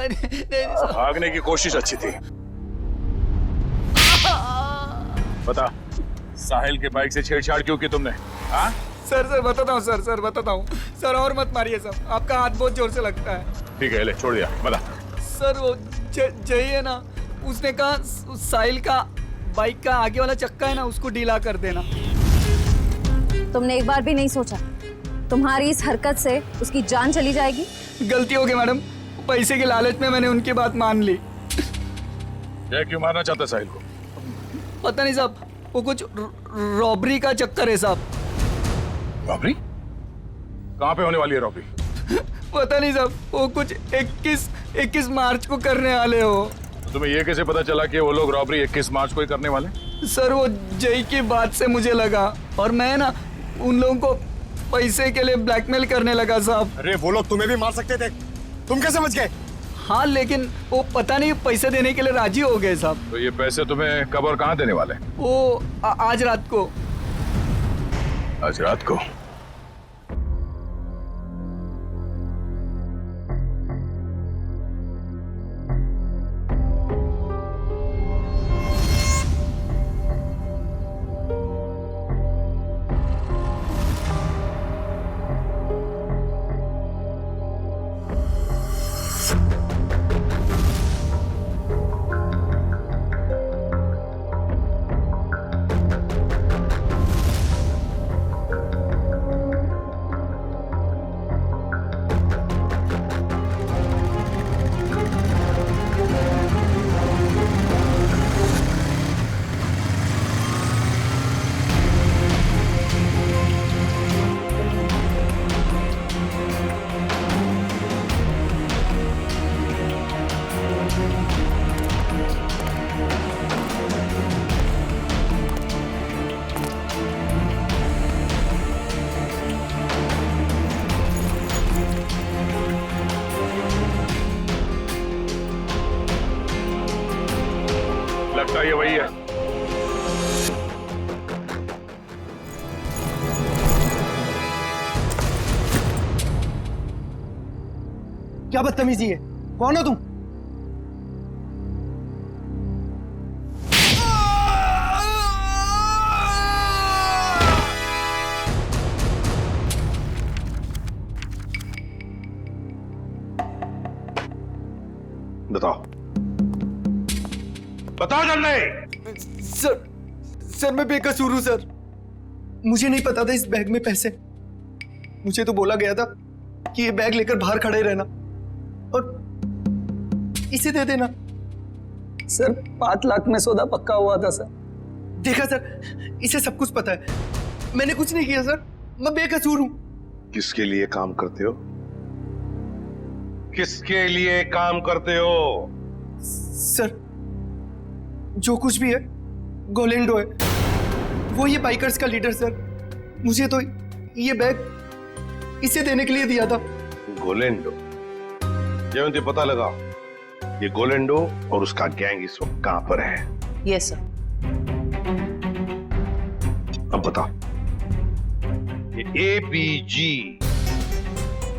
भागने की कोशिश अच्छी थी। बता, साहिल के बाइक से छेड़छाड़ क्यों की तुमने? हाँ? सर बताता हूँ सर बताता हूँ सर, और मत मारिए सर, आपका हाथ बहुत जोर से लगता है। ठीक है, ले छोड़ दिया, बता। सर वो जय है ना, उसने कहा साहिल का बाइक का आगे वाला चक्का है ना, उसको ढीला कर देना। तुमने एक बार भी नहीं सोचा तुम्हारी इस हरकत से उसकी जान चली जाएगी? गलती हो गई मैडम, पैसे के लालच में मैंने उनकी बात मान ली। जय क्यों मारना चाहता साहिल को? पता नहीं साहब, वो कुछ रॉबरी का चक्कर है साहब। रॉबरी? कहाँ पे होने वाली है रॉबरी? पता नहीं साहब, वो कुछ 21 मार्च को करने वाले हो। तो तुम्हें ये कैसे पता चला कि वो लोग रॉबरी 21 मार्च को ही करने वाले? सर वो जय की बात से मुझे लगा, और मैं ना उन लोगों को पैसे के लिए ब्लैकमेल करने लगा साहब। अरे वो लोग तुम्हें भी मार सकते थे, तुम कैसे बच गए? हाँ लेकिन वो पता नहीं पैसे देने के लिए राजी हो गए साहब। तो ये पैसे तुम्हें कब और कहाँ देने वाले? वो आज रात को। आज रात को? लगता है ये वही है। क्या बदतमीजी है? कौन हो तुम? बताओ, बताओ जल्दी। सर मैं बेकसूर हूँ सर, मुझे नहीं पता था इस बैग में पैसे। मुझे तो बोला गया था कि ये बैग लेकर बाहर खड़े रहना और इसे दे देना। सर 5 लाख में सौदा पक्का हुआ था सर। देखा सर, इसे सब कुछ पता है, मैंने कुछ नहीं किया सर, मैं बेकसूर हूँ। किसके लिए काम करते हो? किसके लिए काम करते हो? सर जो कुछ भी है गोलेंडो है, वो ये बाइकर्स का लीडर सर। मुझे तो ये बैग इसे देने के लिए दिया था। गोलेंडो? जयंती पता लगा ये गोलेंडो और उसका गैंग इस वक्त कहां पर है? Yes sir. अब बता, ये ABG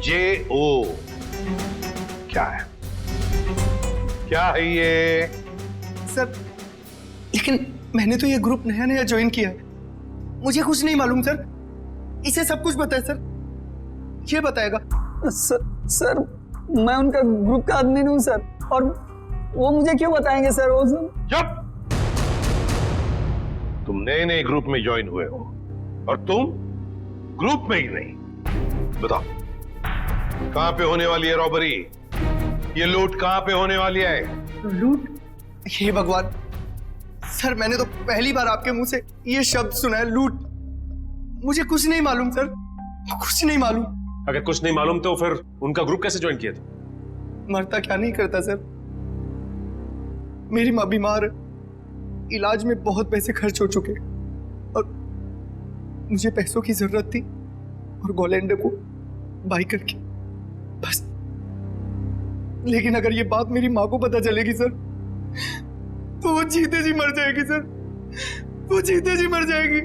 JO क्या है? क्या है ये? सर लेकिन मैंने तो ये ग्रुप नया नया ज्वाइन किया है, मुझे कुछ नहीं मालूम सर। इसे सब कुछ पता है सर, ये बताएगा। सर मैं उनका ग्रुप का आदमी हूँ सर, और वो मुझे क्यों बताएंगे सर? वो सब चुप! तुम नए नए ग्रुप में ज्वाइन हुए हो और तुम ग्रुप में ही नहीं। बताओ, कहां पे होने वाली है रॉबरी? ये लूट कहां पे होने वाली है? लूट? हे भगवान सर, मैंने तो पहली बार आपके मुंह से ये शब्द सुना है, लूट। मुझे कुछ नहीं मालूम सर, कुछ नहीं मालूम। अगर कुछ नहीं मालूम तो फिर उनका ग्रुप कैसे ज्वाइन किया था? मरता क्या नहीं करता सर, मेरी माँ बीमार है, इलाज में बहुत पैसे खर्च हो चुके और मुझे पैसों की जरूरत थी और गोलेंडो को बाई करके बस। लेकिन अगर ये बात मेरी माँ को पता चलेगी सर, तो वो जीते जी मर जाएगी सर, वो जीते जी मर जाएगी।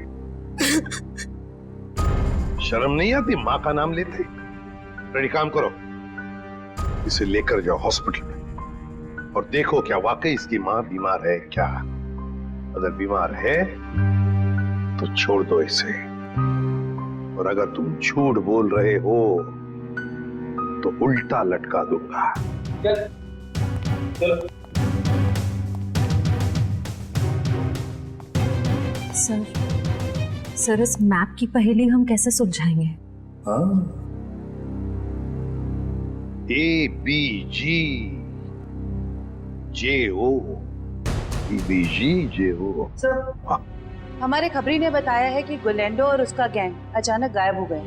शर्म नहीं आती माँ का नाम लेते? रेडी, काम करो, इसे लेकर जाओ हॉस्पिटल में। और देखो क्या वाकई इसकी मां बीमार है क्या। अगर बीमार है तो छोड़ दो इसे, और अगर तुम झूठ बोल रहे हो तो उल्टा लटका दूंगा। सर इस मैप की पहेली हम कैसे सुलझाएंगे? ABGJO सर, हमारे खबरी ने बताया है कि गुलेंडो और उसका गैंग अचानक गायब हो गए।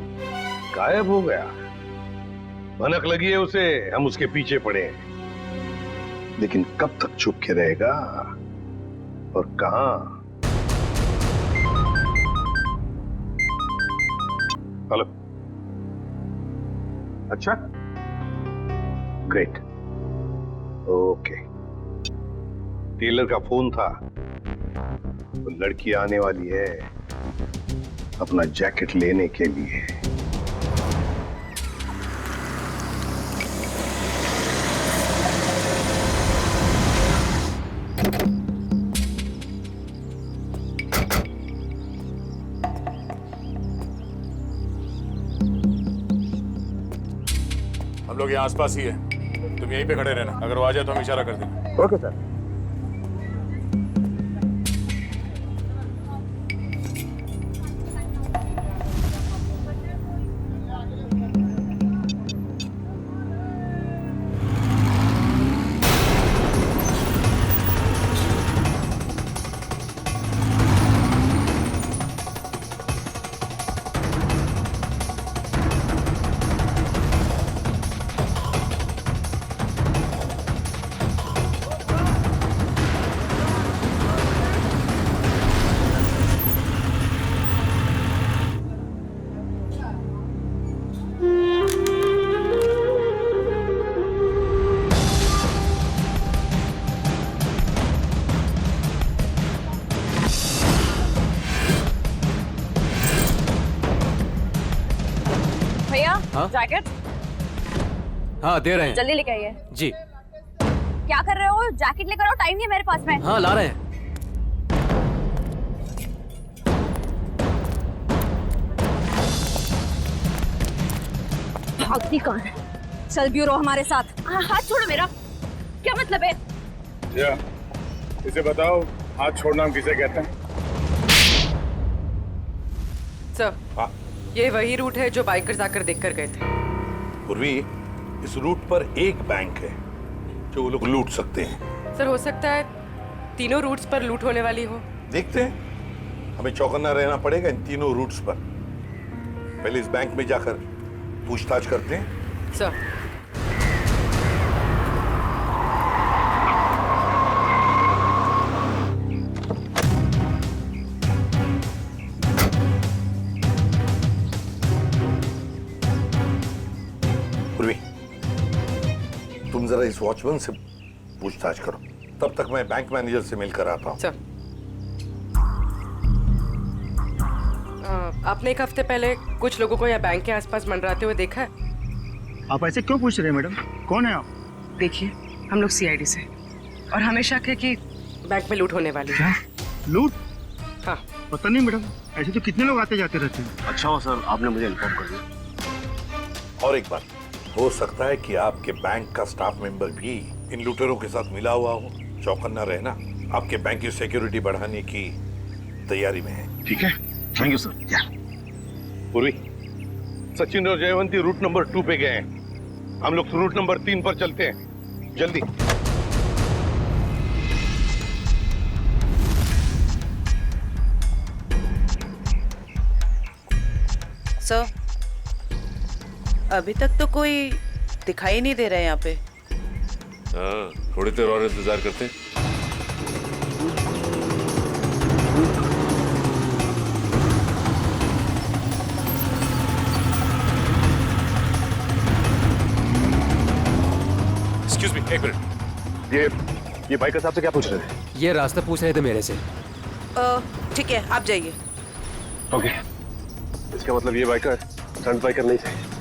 गायब हो गया? भनक लगी है उसे, हम उसके पीछे पड़े हैं, लेकिन कब तक चुप के रहेगा और कहां? हेलो, अच्छा, ग्रेट, ओके। टेलर का फोन था, वो लड़की आने वाली है अपना जैकेट लेने के लिए। हम लोग यहाँ आसपास ही है, तुम यहीं पे खड़े रहना, अगर वो आ जाए तो हम इशारा कर देंगे। Okay sir. भैया, हाँ? जैकेट हाँ दे रहे हैं। जल्दी लेके आइए। जी। क्या कर रहे हो? जैकेट लेकर आओ, टाइम नहीं है मेरे पास में। हाँ ला रहे हैं। भागती कौन है? चल ब्यूरो हमारे साथ। हाथ छोड़ो मेरा, क्या मतलब है? इसे बताओ, हाथ छोड़ना हम किसे कहते हैं? सर, ये वही रूट है जो बाइकर्स आकर देखकर गए थे। पूर्वी, इस रूट पर एक बैंक है जो वो लोग लूट सकते हैं। सर, हो सकता है तीनों रूट्स पर लूट होने वाली हो। देखते हैं, हमें चौकन्ना रहना पड़ेगा इन तीनों रूट्स पर। पहले इस बैंक में जाकर पूछताछ करते हैं। सर, पूर्वी, तुम जरा इस वॉचमैन से पूछताछ करो, तब तक मैं बैंक मैनेजर से मिलकर आता हूँ। सर, आपने एक हफ्ते पहले कुछ लोगों को यहाँ बैंक के आसपास मंडराते हुए देखा है? आप ऐसे क्यों पूछ रहे हैं मैडम? कौन है आप? देखिए, हम लोग सीआईडी से, और हमें शक है कि बैंक में लूट होने वाली है। लूट? हाँ। पता नहीं मैडम, ऐसे तो कितने लोग आते जाते रहते हैं। अच्छा हो सर, आपने मुझे इन्फॉर्म कर दिया। और एक बात, हो सकता है कि आपके बैंक का स्टाफ मेंबर भी इन लूटेरों के साथ मिला हुआ हो। चौकन्ना रहना, आपके बैंक की सिक्योरिटी बढ़ाने की तैयारी में है। ठीक है, थैंक यू सर। पूर्वी, सचिन और जयवंती रूट नंबर 2 पे गए हैं, हम लोग रूट नंबर 3 पर चलते हैं, जल्दी। सर, अभी तक तो कोई दिखाई नहीं दे रहा है यहाँ पे। हाँ, थोड़ी देर और इंतजार करते हैं। एक्सक्यूज मी, एक मिनट। ये बाइकर साहब से क्या पूछ रहे थे? ये रास्ता पूछ रहे थे मेरे से। ठीक है, आप जाइए। ओके। इसका मतलब ये बाइकर स्टंट बाइकर नहीं थे।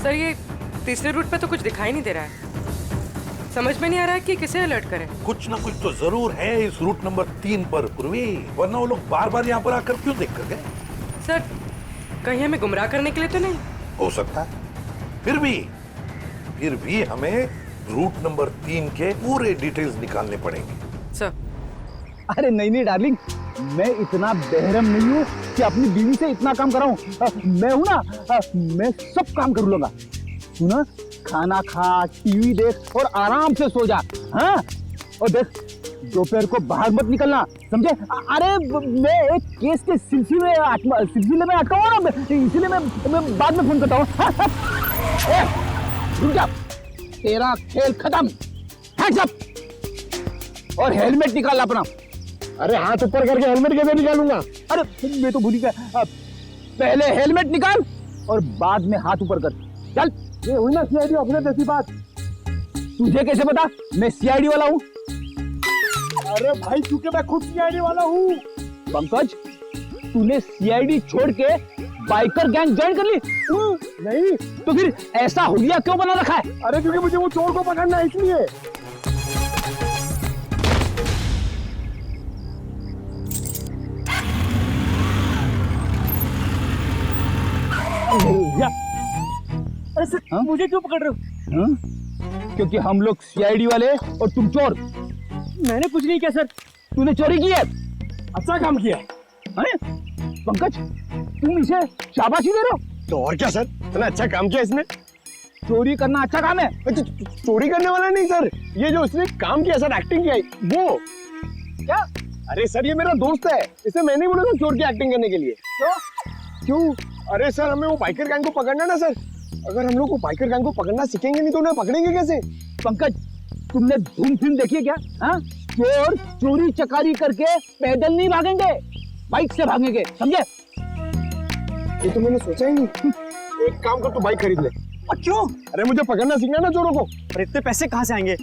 सर ये तीसरे रूट पे तो कुछ दिखाई नहीं दे रहा है, समझ में नहीं आ रहा है कि किसे अलर्ट करें। कुछ ना कुछ तो जरूर है इस रूट नंबर 3 पर पूर्वी, वरना वो लोग बार बार यहाँ पर आकर क्यों देख कर गए? सर कहीं हमें गुमराह करने के लिए तो नहीं? हो सकता है, फिर भी हमें रूट नंबर 3 के पूरे डिटेल्स निकालने पड़ेंगे। सर अरे नहीं डार्लिंग, मैं इतना बेहरम नहीं हूँ कि अपनी बीवी से इतना काम कराऊं। मैं हूं ना, मैं सब काम कर लूंगा। तू ना खाना खा, टीवी देख और आराम से सो जा। हाँ, और देख दोपहर को बाहर मत निकलना, समझे? अरे मैं एक केस के सिलसिले में अटका हुआ ना, इसीलिए मैं बाद में फोन करता हूँ। रुक जा, तेरा खेल खत्म। हैंड्स अप और हेलमेट निकाल अपना। अरे हाथ ऊपर करके हेलमेट कैसे निकालूंगा? अरे मैं तो भूल ही गया, पहले हेलमेट निकाल और बाद में हाथ ऊपर कर। चल। ये हुई ना सीआईडी ऑफिसर जैसी बात। तुझे कैसे पता मैं सीआईडी वाला हूँ? अरे भाई क्योंकि मैं खुद सीआईडी वाला हूँ। पंकज, तूने सीआईडी छोड़ के बाइकर गैंग ज्वाइन कर ली? नहीं तो फिर ऐसा हुलिया क्यों बना रखा है? अरे क्योंकि मुझे वो चोर को पकड़ना है इसलिए। अरे सर, मुझे क्यों पकड़ रहे हो? क्योंकि हम लोग सीआईडी वाले और तुम चोर। मैंने कुछ नहीं किया सर। तूने चोरी की है। अच्छा काम किया। अरे पंकज, तुम इसे शाबाशी दे रहे हो? तो और क्या सर, इतना अच्छा काम किया इसने। चोरी करना अच्छा काम है? चोरी करने वाला नहीं सर, ये जो इसने काम किया सर, एक्टिंग किया वो। क्या? अरे सर ये मेरा दोस्त है, इसे मैंने बोला था चोर की एक्टिंग करने के लिए। क्यों? अरे सर हमें वो बाइकर गैंग को पकड़ना ना सर। अगर हम लोग वो बाइकर गैंग को पकड़ना सीखेंगे नहीं तो उन्हें पकड़ेंगे कैसे? पंकज, तुमने धूम फिल्म देखी है क्या? हाँ, चोर चोरी चकारी करके पैदल नहीं भागेंगे, बाइक से भागेंगे, समझे? ये तो मैंने सोचा ही नहीं। एक काम कर, तू बाइक खरीद ले। क्यों? अरे मुझे पकड़ना सीखना ना चोरों को। अरे इतने पैसे कहाँ से आएंगे?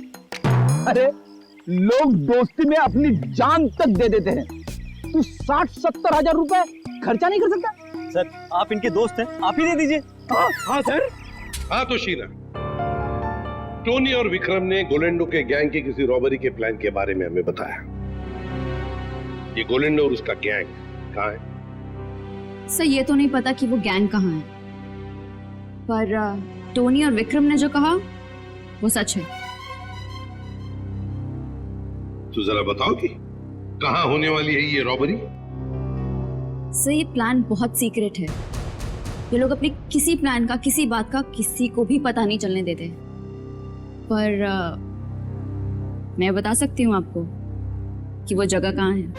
अरे लोग दोस्ती में अपनी जान तक दे देते हैं, तू 60-70 हजार रुपए खर्चा नहीं कर सकता? सर आप इनके दोस्त हैं, आप ही दे दीजिए। हाँ सर। हाँ तो शीना, टोनी और विक्रम ने गोलेंडो के गैंग की किसी रॉबरी के प्लान के बारे में हमें बताया। ये गोलेंडो और उसका गैंग कहाँ है? सर ये तो नहीं पता कि वो गैंग कहाँ है, पर टोनी और विक्रम ने जो कहा वो सच है। तो जरा बताओ कि कहाँ होने वाली है ये रॉबरी? सर ये प्लान बहुत सीक्रेट है, ये लोग अपने किसी प्लान का, किसी बात का किसी को भी पता नहीं चलने देते। पर मैं बता सकती हूँ आपको कि वो जगह कहाँ है।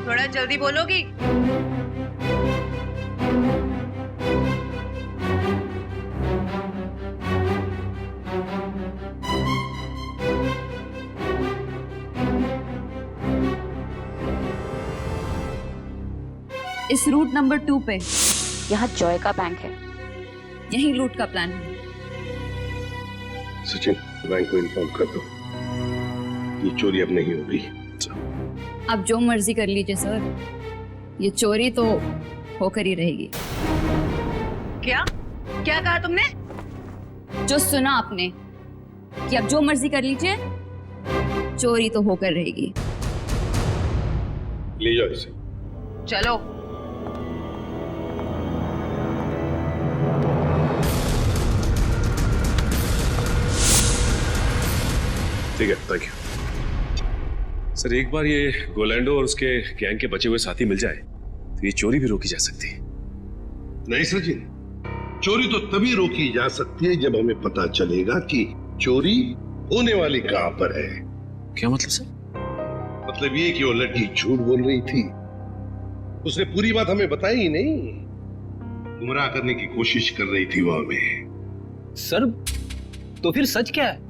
थोड़ा जल्दी बोलोगी? इस रूट नंबर 2 पे यहाँ जॉय का बैंक है, यही लूट का प्लान है। सचिन, बैंक को इन्फॉर्म कर दो, ये चोरी अब नहीं होगी। आप जो मर्जी कर लीजिए सर, ये चोरी तो होकर ही रहेगी। क्या क्या कहा तुमने? जो सुना आपने कि आप जो मर्जी कर लीजिए, चोरी तो होकर रहेगी। ले जाओ इसे। चलो। ठीक है, थैंक यू। सर एक बार ये गोलैंडो और उसके गैंग के बचे हुए साथी मिल जाए तो ये चोरी भी रोकी जा सकती है। नहीं सचिन, चोरी तो तभी रोकी जा सकती है जब हमें पता चलेगा कि चोरी होने वाली कहां पर है। क्या मतलब सर? मतलब ये कि वो लड़की झूठ बोल रही थी, उसने पूरी बात हमें बताई ही नहीं, गुमराह करने की कोशिश कर रही थी वो हमें। सर तो फिर सच क्या है?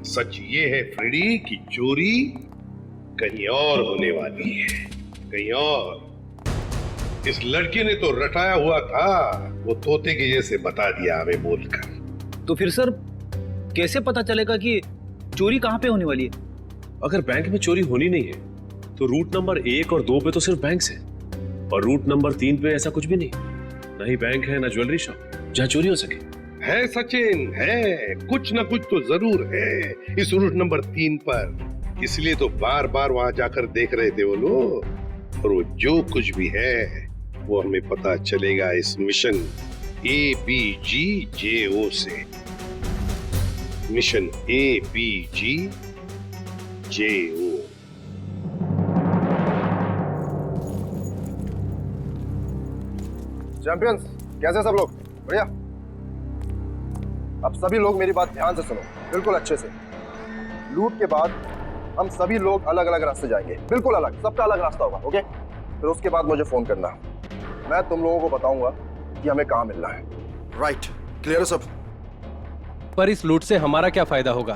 सच ये है फ्रेडी कि चोरी कहीं और होने वाली है, कहीं और। इस लड़के ने तो रटाया हुआ था, वो तोते के जैसे बता दिया हमें बोलकर। तो फिर सर कैसे पता चलेगा कि चोरी कहाँ पे होने वाली है? अगर बैंक में चोरी होनी नहीं है तो रूट नंबर 1 और 2 पे तो सिर्फ बैंक है, और रूट नंबर 3 पे ऐसा कुछ भी नहीं। ना ही बैंक है ना ज्वेलरी शॉप जहाँ चोरी हो सके। है सचिन, है कुछ ना कुछ तो जरूर है इस रूट नंबर 3 पर। इसलिए तो बार बार वहां जाकर देख रहे थे वो लोग। और वो जो कुछ भी है वो हमें पता चलेगा इस मिशन ABGJO से। Mission ABGJO। चैंपियंस, कैसे सब लोग? बढ़िया। अब सभी लोग मेरी बात ध्यान से सुनो, बिल्कुल अच्छे से। लूट के बाद हम सभी लोग अलग अलग रास्ते जाएंगे, बिल्कुल अलग, सबका अलग रास्ता होगा, ओके? फिर उसके बाद मुझे फोन करना, मैं तुम लोगों को बताऊंगा कि हमें कहाँ मिलना है। राइट, क्लियर है सब? पर इस लूट से हमारा क्या फायदा होगा?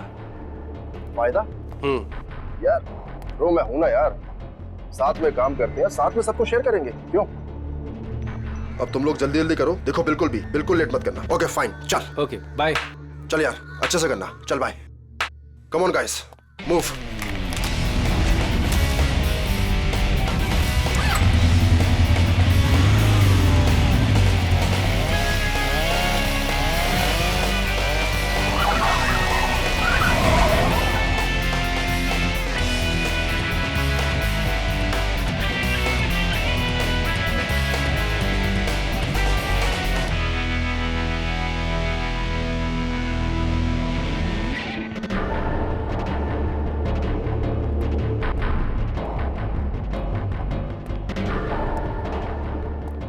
फायदा? यार ब्रो, मैं हूं ना यार, साथ में काम करते हैं, साथ में सबको शेयर करेंगे, क्यों? अब तुम लोग जल्दी जल्दी करो, देखो बिल्कुल लेट मत करना। ओके फाइन, चल। Okay bye. चल यार, अच्छे से करना, चल bye. Come on guys, move.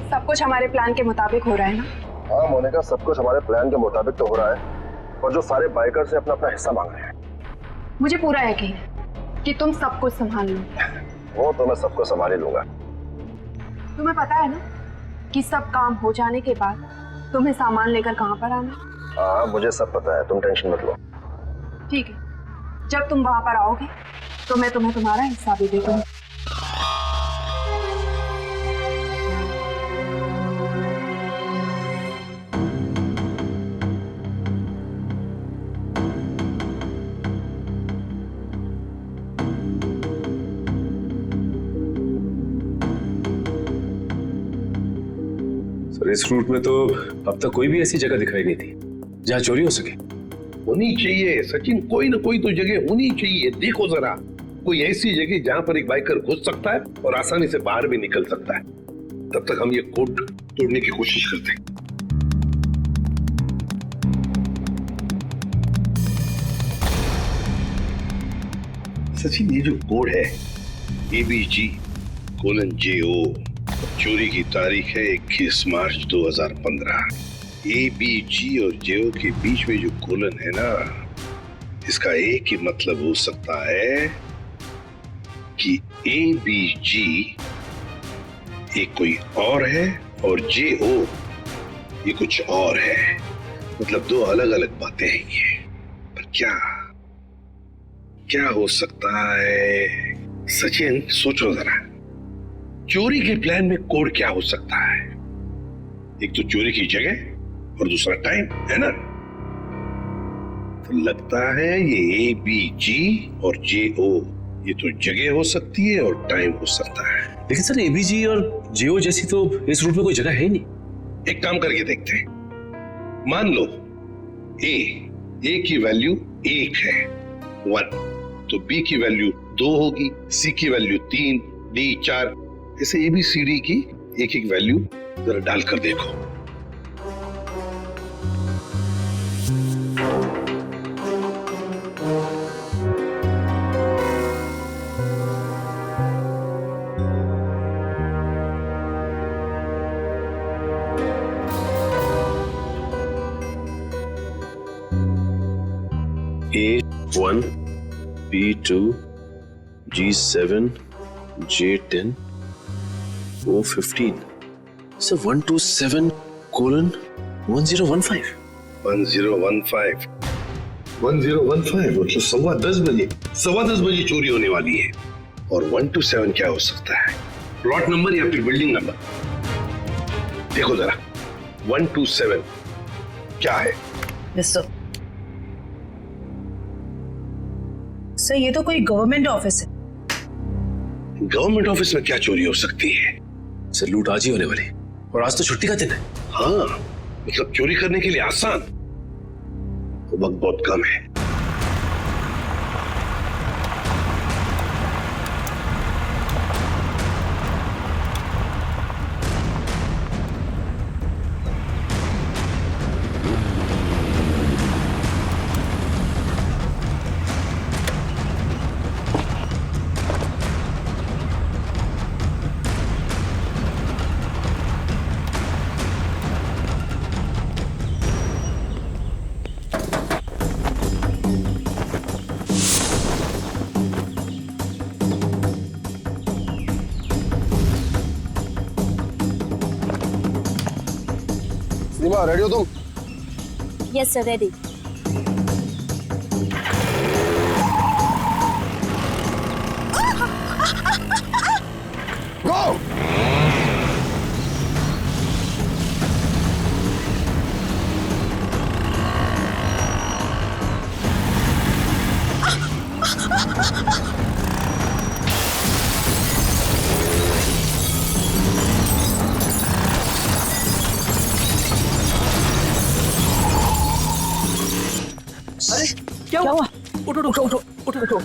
सब कुछ हमारे प्लान के मुताबिक हो रहा है ना? हाँ मोनिका, सब कुछ हमारे प्लान के मुताबिक तो हो रहा है, और जो सारे बाइकर्स से अपना अपना हिस्सा मांग रहे हैं। मुझे पूरा यकीन है कि तुम सब कुछ संभाल लो। वो तो मैं सबको संभाल ही लूंगा। तुम्हें पता है ना कि सब काम हो जाने के बाद तुम्हें सामान लेकर कहाँ पर आना? हाँ मुझे सब पता है, तुम टेंशन मत लो। ठीक है, जब तुम वहां पर आओगे तो मैं तुम्हें तुम्हारा हिस्सा भी दे दूंगी। सर, इस रूट में तो अब तक कोई भी ऐसी जगह दिखाई नहीं थी जहाँ चोरी हो सके। होनी चाहिए सचिन, कोई ना कोई तो जगह होनी चाहिए। देखो जरा, कोई ऐसी जगह जहां पर एक बाइकर घुस सकता है और आसानी से बाहर भी निकल सकता है। तब तक हम ये कोड तोड़ने की कोशिश करते हैं। सचिन, ये जो कोड है ABG:JO, चोरी की तारीख है 21 मार्च 2015। ABG और JO के बीच में जो कोलन है ना, इसका एक ही मतलब हो सकता है कि ABG एक कोई और है और JO ये कुछ और है। मतलब दो अलग अलग बातें हैं ये। पर क्या हो सकता है? सचिन सोचो जरा, चोरी के प्लान में कोड क्या हो सकता है? एक तो चोरी की जगह और दूसरा टाइम, है ना? तो लगता है ये ABG और JO ये तो जगह हो सकती है और टाइम हो सकता है। लेकिन सर, ABG और JO जैसी तो इस रूट में कोई जगह है ही नहीं। एक काम करके देखते हैं। मान लो A की वैल्यू 1 है, 1, तो B की वैल्यू 2 होगी, C की वैल्यू 3, D 4, ऐसे ABCD की एक एक वैल्यू जरा डालकर देखो। A1, B2, G7, J10, O15. So 127:1015. 1015 मतलब 10:15 बजे, 10:15 बजे चोरी होने वाली है। और 127 क्या हो सकता है? प्लॉट नंबर या फिर बिल्डिंग नंबर? देखो जरा, 127 क्या है? सर, ये तो कोई गवर्नमेंट ऑफिस है। गवर्नमेंट ऑफिस में क्या चोरी हो सकती है? सर, लूट आज ही होने वाली, और आज तो छुट्टी का दिन है। हाँ, मतलब चोरी करने के लिए आसान, वक्त बहुत कम है। सीमा रेडी हो तुम? Yes sir, ready. गो! अरे क्या हुआ? उठो उठो उठो उठो उठो।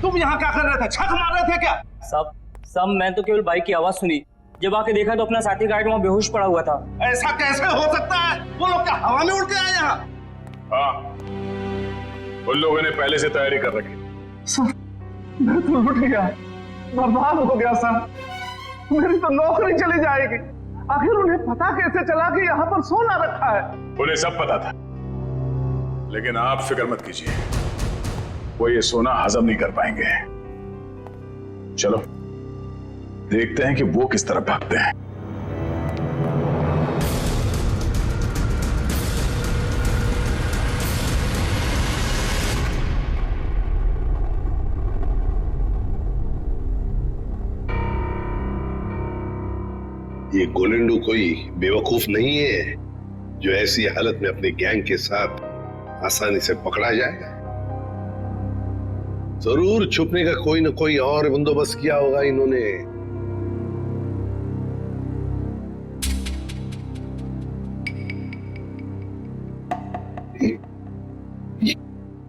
तुम यहाँ क्या कर रहे थे? छक मार रहे थे क्या? सब मैं तो केवल बाइक की आवाज सुनी। जब आके देखा तो अपना साथी गाइड वहाँ बेहोश पड़ा हुआ था। ऐसा कैसे हो सकता है? वो लोग क्या हवा में उड़ के आए यहाँ? हाँ, उन लोगों ने पहले से तैयारी कर रखी। सर, मैं तो लुट गया, बर्बाद हो गया सर। मेरी तो नौकरी चली जाएगी। आखिर उन्हें पता कैसे चला कि यहाँ पर सोना रखा है? उन्हें सब पता था, लेकिन आप फिक्र मत कीजिए, वो ये सोना हजम नहीं कर पाएंगे। चलो देखते हैं कि वो किस तरह भागते हैं। ये गोलेंडू कोई बेवकूफ नहीं है जो ऐसी हालत में अपने गैंग के साथ आसानी से पकड़ा जाए। जरूर छुपने का कोई ना कोई और बंदोबस्त किया होगा इन्होंने।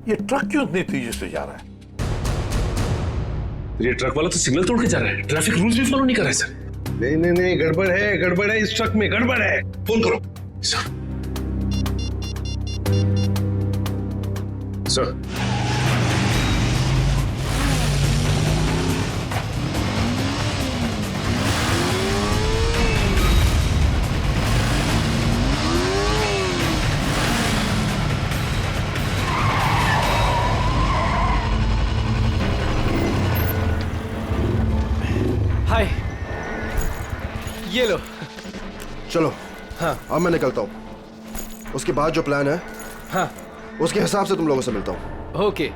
ये ट्रक क्यों इतनी तेजी से जा रहा है? ये ट्रक वाला तो सिग्नल तोड़ के जा रहा है, ट्रैफिक रूल्स भी फॉलो नहीं कर रहा है सर। नहीं नहीं नहीं, गड़बड़ है इस ट्रक में, गड़बड़ है। फोन करो सर। सर हाय, ये लो। चलो हाँ अब मैं निकलता हूँ। उसके बाद जो प्लान है हाँ उसके हिसाब से तुम लोगों से मिलता हूँ। ओके।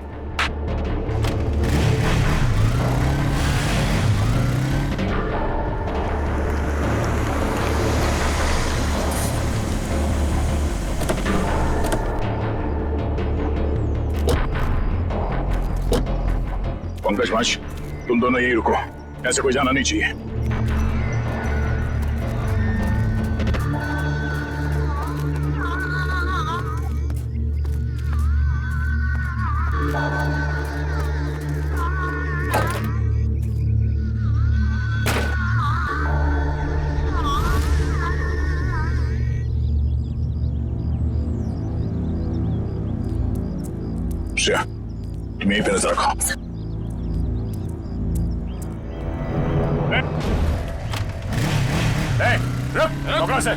पंकज वंश, तुम दोनों यहीं रुको, ऐसे कोई जाना नहीं चाहिए। श्रेया, तुम यहीं पे नजर रखो। रुक, पकड़ो से।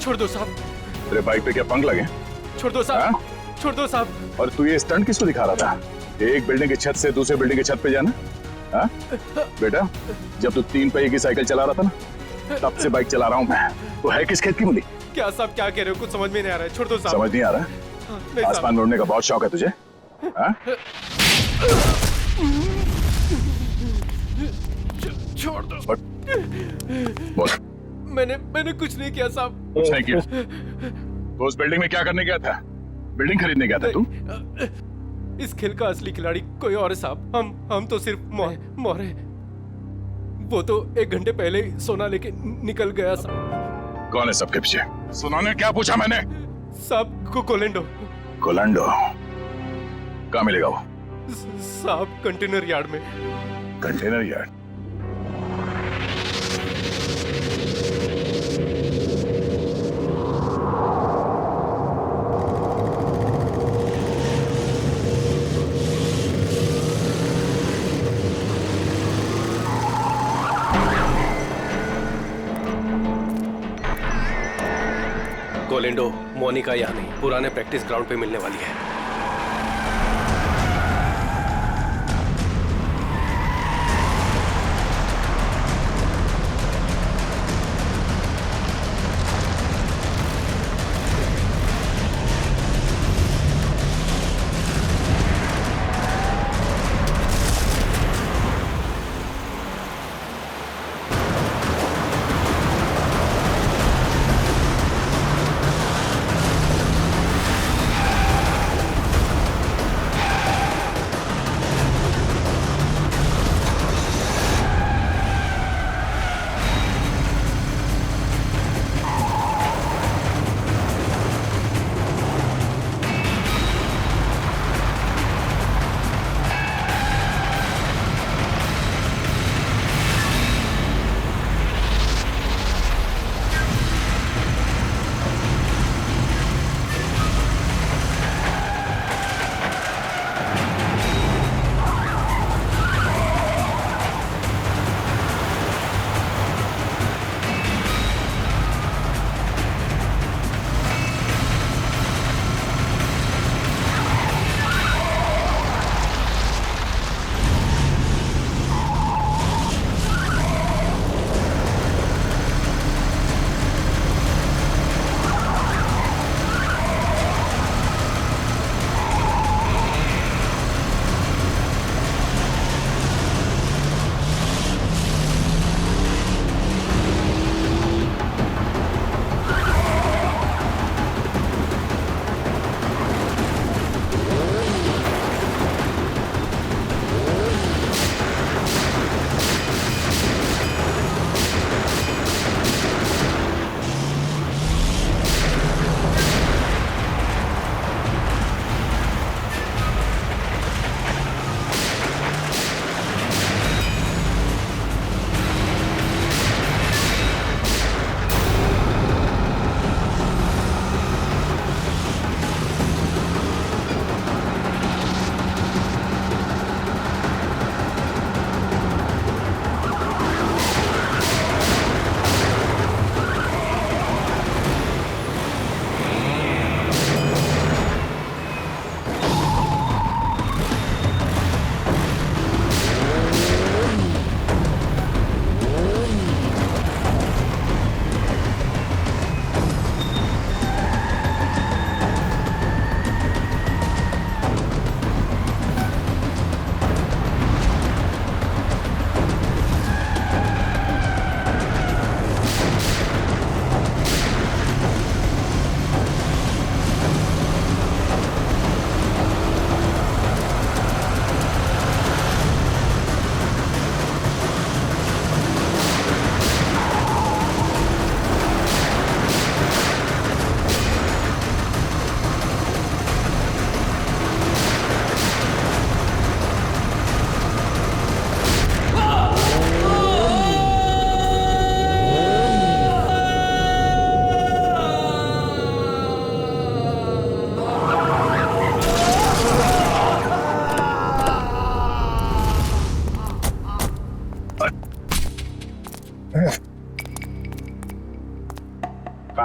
छोड़ दो साहब, तेरे बाइक पे क्या पंख लगे? छोड़ दो साहब, छोड़ दो साहब। और तू ये स्टंट किसको दिखा रहा था? एक बिल्डिंग की छत से दूसरे बिल्डिंग की छत पे जाना? हाँ? बेटा, जब तू 3 पहिए की साइकिल चला रहा था ना, तब से बाइक चला रहा हूँ मैं। तो है किस खेत की मूली? क्या साहब क्या कह रहे हो? कुछ समझ में नहीं आ रहा है, छोड़ दो साहब। समझ नहीं आ रहा? नहीं साहब। आसमान में उड़ने का बहुत शौक है तुझे? हाँ? छोड़ दो। बोल। मैंने कुछ नहीं किया साहब। कुछ नहीं किया? तो उस बिल्डिंग में क्या करने गया था? बिल्डिंग खरीदने गया था तू? इस खेल का असली खिलाड़ी कोई और है साहब। हम तो सिर्फ मोहर है। वो तो 1 घंटे पहले ही सोना लेके निकल गया साहब। कौन है सबके पीछे? सुना ने क्या पूछा मैंने? साहब कोलैंडो। कोलैंडो? कहाँ मिलेगा वो? साहब कंटेनर यार्ड में। Container yard? कोलैंडो मोनिका यहाँ नहीं, पुराने प्रैक्टिस ग्राउंड पे मिलने वाली है।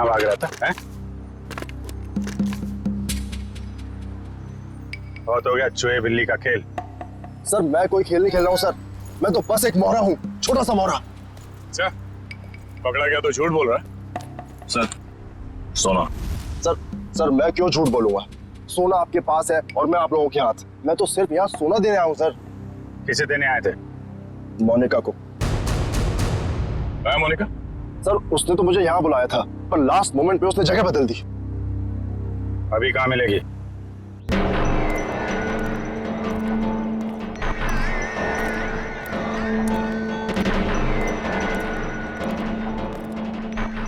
कहाँ भाग रहा था है? बहुत हो गया चूहे बिल्ली का खेल। सर मैं कोई खेल नहीं खेल रहा हूँ सर, मैं तो बस एक मोहरा हूँ, छोटा सा मोहरा। अच्छा, पकड़ा गया तो झूठ बोल रहा है। सर सोना। सर मैं क्यों झूठ बोलूंगा, सोना आपके पास है और मैं आप लोगों के हाथ। मैं तो सिर्फ यहाँ सोना देने आया हूँ सर। किसे देने आए थे? मोनिका को। मोनिका? सर उसने तो मुझे यहाँ बुलाया था, पर लास्ट मोमेंट पे उसने जगह बदल दी। अभी कहाँ मिलेगी?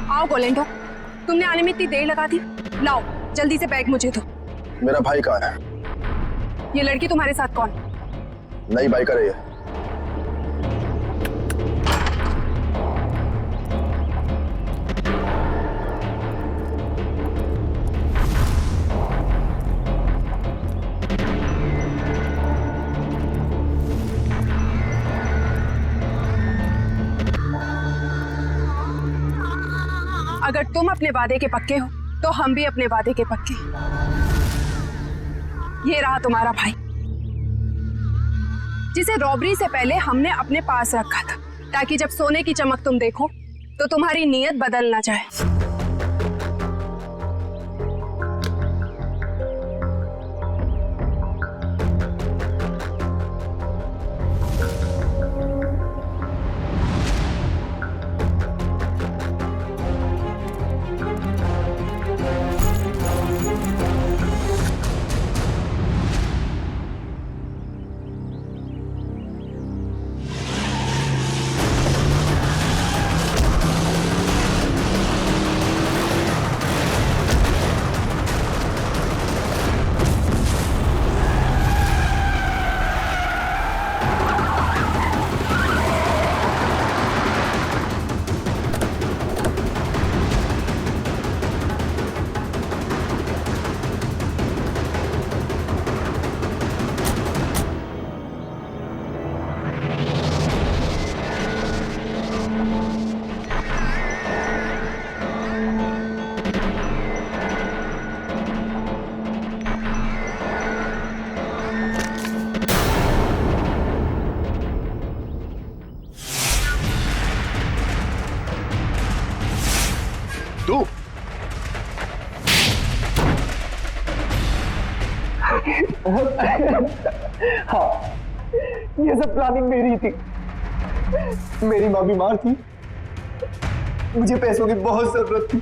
आओ गोलेंडो, तुमने आने में इतनी देर लगा दी। लाओ जल्दी से बैग मुझे दो। मेरा भाई कहाँ है? ये लड़की तुम्हारे साथ कौन? नई बाइक कर रही है। अगर तुम अपने वादे के पक्के हो तो हम भी अपने वादे के पक्के। ये रहा तुम्हारा भाई, जिसे रॉबरी से पहले हमने अपने पास रखा था, ताकि जब सोने की चमक तुम देखो तो तुम्हारी नीयत बदल ना जाए। तू हाँ, ये सब प्लानिंग मेरी थी। मेरी माँ बीमार थी, मुझे पैसों की बहुत जरूरत थी।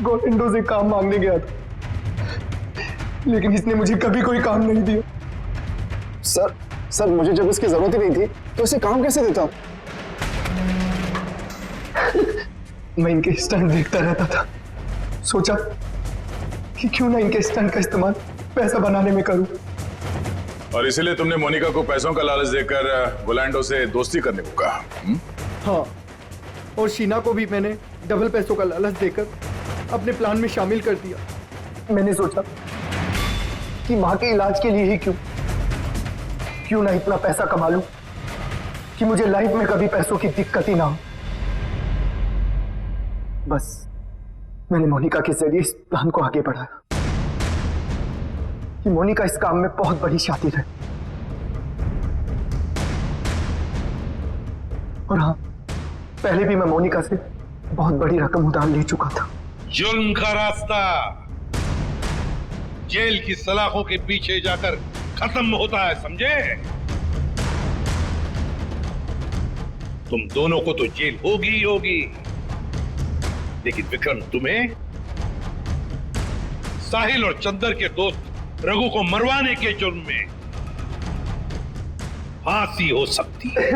गोविंदो से काम मांगने गया था, लेकिन इसने मुझे कभी कोई काम नहीं दिया। सर मुझे जब इसकी जरूरत ही नहीं थी तो इसे काम कैसे देता? मैं इनके स्टंट देखता रहता था, सोचा कि क्यों ना इनके स्टंट का इस्तेमाल पैसा बनाने में करूं। और इसीलिए तुमने मोनिका को पैसों का लालच देकर गोलैंडो से दोस्ती करने को कहा? हाँ, और शीना को भी मैंने डबल पैसों का लालच देकर अपने प्लान में शामिल कर दिया। मैंने सोचा कि माँ के इलाज के लिए ही क्यों ना इतना पैसा कमा लूं कि मुझे लाइफ में कभी पैसों की दिक्कत ही ना हो। बस मैंने मोनिका के जरिए इस प्लान को आगे बढ़ाया कि मोनिका इस काम में बहुत बड़ी शातिर है। और हाँ, पहले भी मैं मोनिका से बहुत बड़ी रकम उधार ले चुका था। जुल्म का रास्ता जेल की सलाखों के पीछे जाकर खत्म होता है, समझे? तुम दोनों को तो जेल होगी ही होगी, लेकिन विक्रम तुम्हें साहिल और चंदर के दोस्त रघु को मरवाने के जुर्म में फांसी हो सकती है।